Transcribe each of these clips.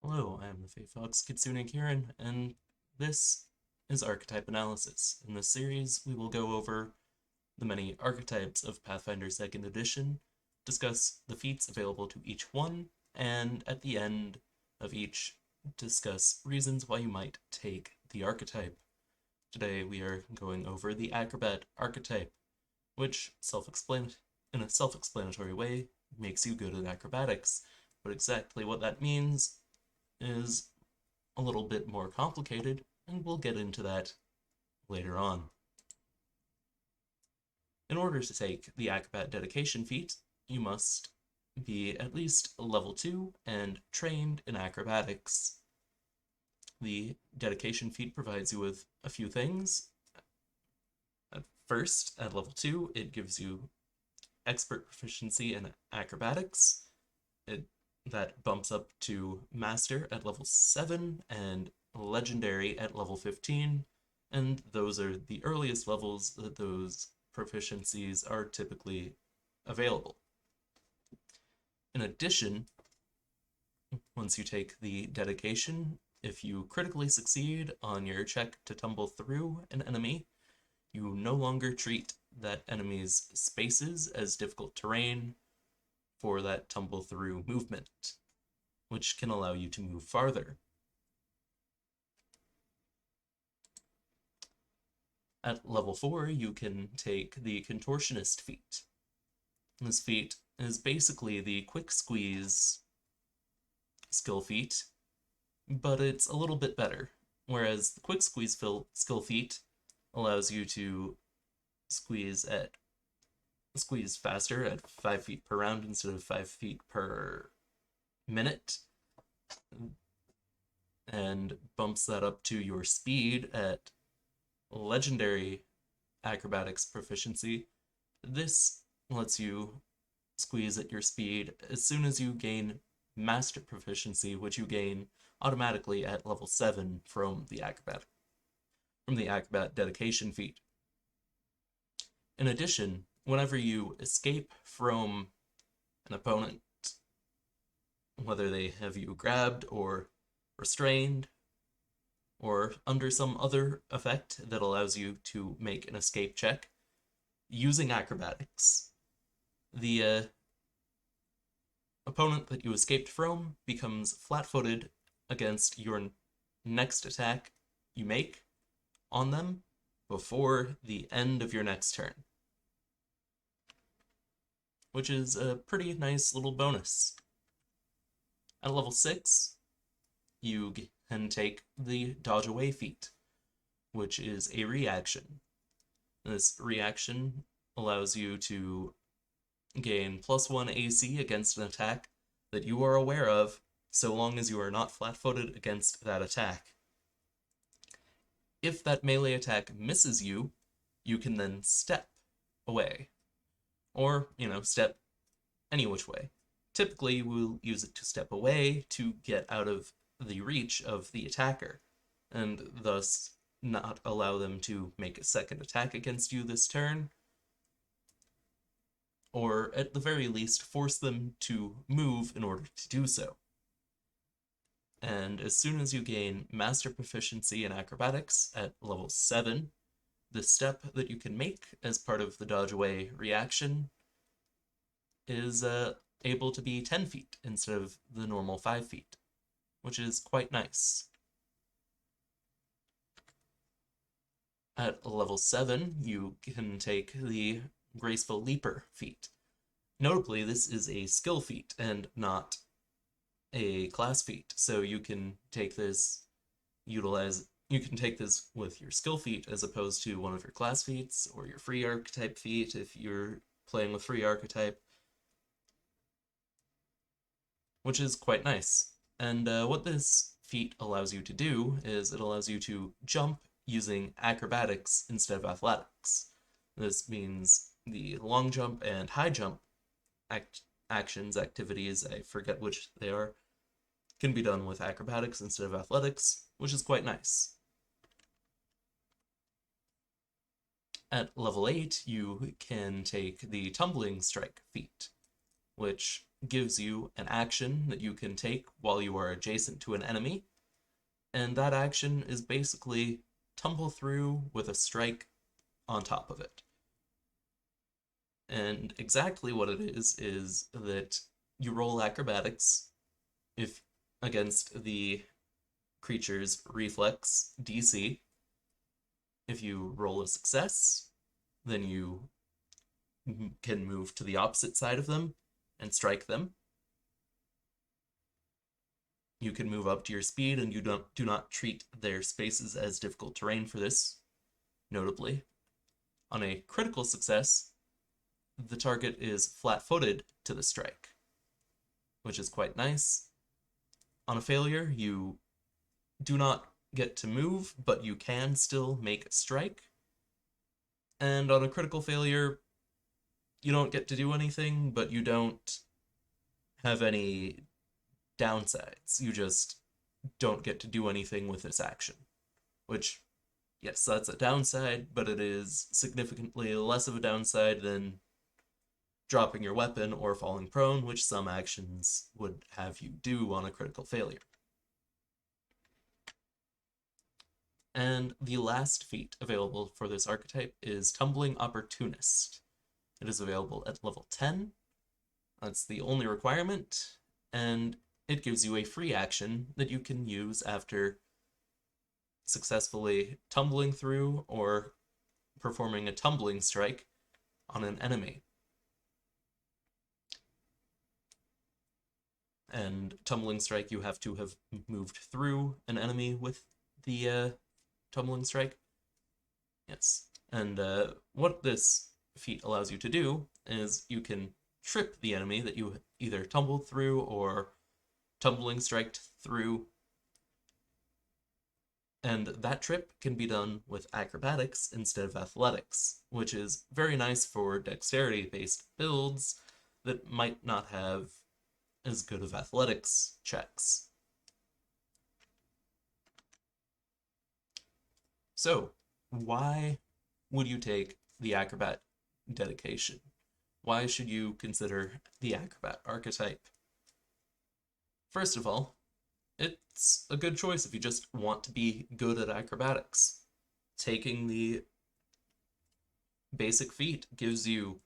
Hello, I am the Fae Fox Kitsune Kieran, and this is Archetype Analysis. In this series, we will go over the many archetypes of Pathfinder 2nd Edition, discuss the feats available to each one, and at the end of each, discuss reasons why you might take the archetype. Today, we are going over the Acrobat archetype, which, in a self-explanatory way, makes you good at acrobatics, but exactly what that means is a little bit more complicated, and we'll get into that later on. In order to take the Acrobat dedication feat, you must be at least level 2 and trained in acrobatics. The dedication feat provides you with a few things. At first, at level 2, it gives you expert proficiency in acrobatics. That bumps up to master at level 7 and legendary at level 15, and those are the earliest levels that those proficiencies are typically available. In addition, once you take the dedication, if you critically succeed on your check to tumble through an enemy, you no longer treat that enemy's spaces as difficult terrain for that tumble through movement, which can allow you to move farther. At level 4, you can take the Contortionist feat. This feat is basically the quick squeeze skill feat, but it's a little bit better. Whereas the quick squeeze skill feat allows you to squeeze faster at 5 feet per round instead of 5 feet per minute, and bumps that up to your speed at legendary acrobatics proficiency. This lets you squeeze at your speed as soon as you gain master proficiency, which you gain automatically at level 7 from the acrobat dedication feat. In addition, whenever you escape from an opponent, whether they have you grabbed or restrained or under some other effect that allows you to make an escape check using acrobatics, the opponent that you escaped from becomes flat-footed against your next attack you make on them before the end of your next turn, which is a pretty nice little bonus. At level 6, you can take the Dodge Away feat, which is a reaction. This reaction allows you to gain +1 AC against an attack that you are aware of, so long as you are not flat-footed against that attack. If that melee attack misses you, you can then step away. Or, step any which way. Typically, we'll use it to step away to get out of the reach of the attacker, and thus not allow them to make a second attack against you this turn, or at the very least force them to move in order to do so. And as soon as you gain master proficiency in acrobatics at level 7, the step that you can make as part of the dodge away reaction is able to be 10 feet instead of the normal 5 feet, which is quite nice. At level 7, you can take the Graceful Leaper feat. Notably, this is a skill feat and not a class feat, so you can take this with your skill feat as opposed to one of your class feats or your free archetype feat if you're playing with free archetype, which is quite nice. And what this feat allows you to do is it allows you to jump using acrobatics instead of athletics. This means the long jump and high jump activities, I forget which they are, can be done with acrobatics instead of athletics, which is quite nice. At level 8, you can take the Tumbling Strike feat, which gives you an action that you can take while you are adjacent to an enemy, and that action is basically tumble through with a strike on top of it. And exactly what it is that you roll acrobatics if against the creature's reflex DC. If you roll a success, then you can move to the opposite side of them and strike them. You can move up to your speed, and you do not treat their spaces as difficult terrain for this, notably. On a critical success, the target is flat-footed to the strike, which is quite nice. On a failure, you do not get to move, but you can still make a strike. And on a critical failure, you don't get to do anything, but you don't have any downsides. You just don't get to do anything with this action. Which, yes, that's a downside, but it is significantly less of a downside than dropping your weapon or falling prone, which some actions would have you do on a critical failure. And the last feat available for this archetype is Tumbling Opportunist. It is available at level 10. That's the only requirement, and it gives you a free action that you can use after successfully tumbling through or performing a tumbling strike on an enemy. And tumbling strike, you have to have moved through an enemy with the tumbling strike. Yes. And what this feat allows you to do is you can trip the enemy that you either tumbled through or tumbling striked through. And that trip can be done with acrobatics instead of athletics, which is very nice for dexterity-based builds that might not have as good of athletics checks. So, why would you take the Acrobat dedication? Why should you consider the Acrobat archetype? First of all, it's a good choice if you just want to be good at acrobatics. Taking the basic feat gives you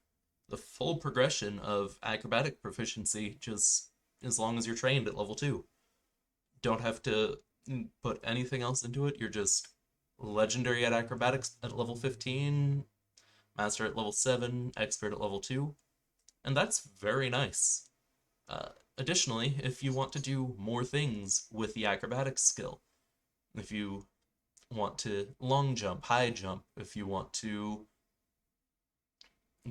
the full progression of acrobatic proficiency just as long as you're trained at level 2. Don't have to put anything else into it. You're just legendary at acrobatics at level 15, master at level 7, expert at level 2, and that's very nice. Additionally, if you want to do more things with the acrobatics skill, if you want to long jump, high jump, if you want to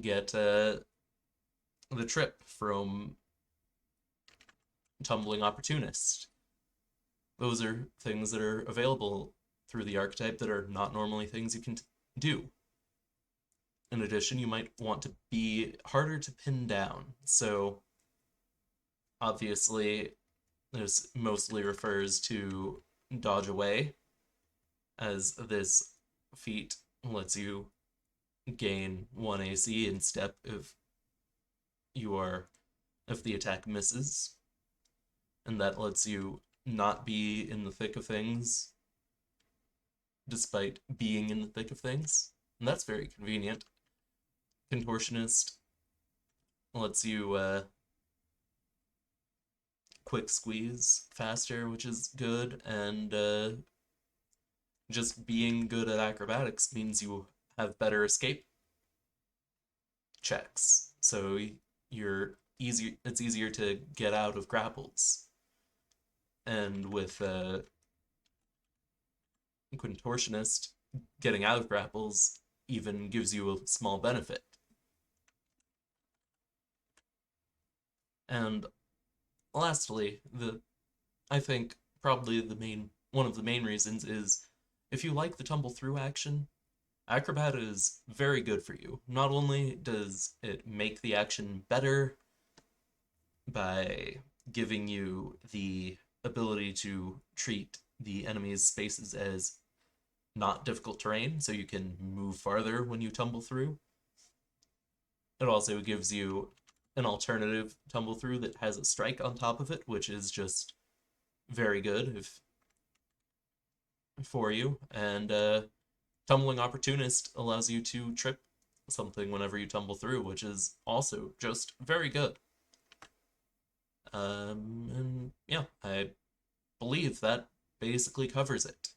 get the trip from Tumbling Opportunist, those are things that are available through the archetype that are not normally things you can do. In addition, you might want to be harder to pin down, so obviously this mostly refers to dodge away, as this feat lets you gain 1 AC in step if the attack misses, and that lets you not be in the thick of things despite being in the thick of things, and that's very convenient. Contortionist lets you quick squeeze faster, which is good, and just being good at acrobatics means you have better escape checks, so it's easier to get out of grapples. And with Contortionist, getting out of grapples even gives you a small benefit. And lastly, I think probably one of the main reasons is if you like the tumble through action, Acrobat is very good for you. Not only does it make the action better by giving you the ability to treat the enemy's spaces as not difficult terrain, so you can move farther when you tumble through. It also gives you an alternative tumble through that has a strike on top of it, which is just very good if for you. And Tumbling Opportunist allows you to trip something whenever you tumble through, which is also just very good. And yeah, I believe that basically covers it.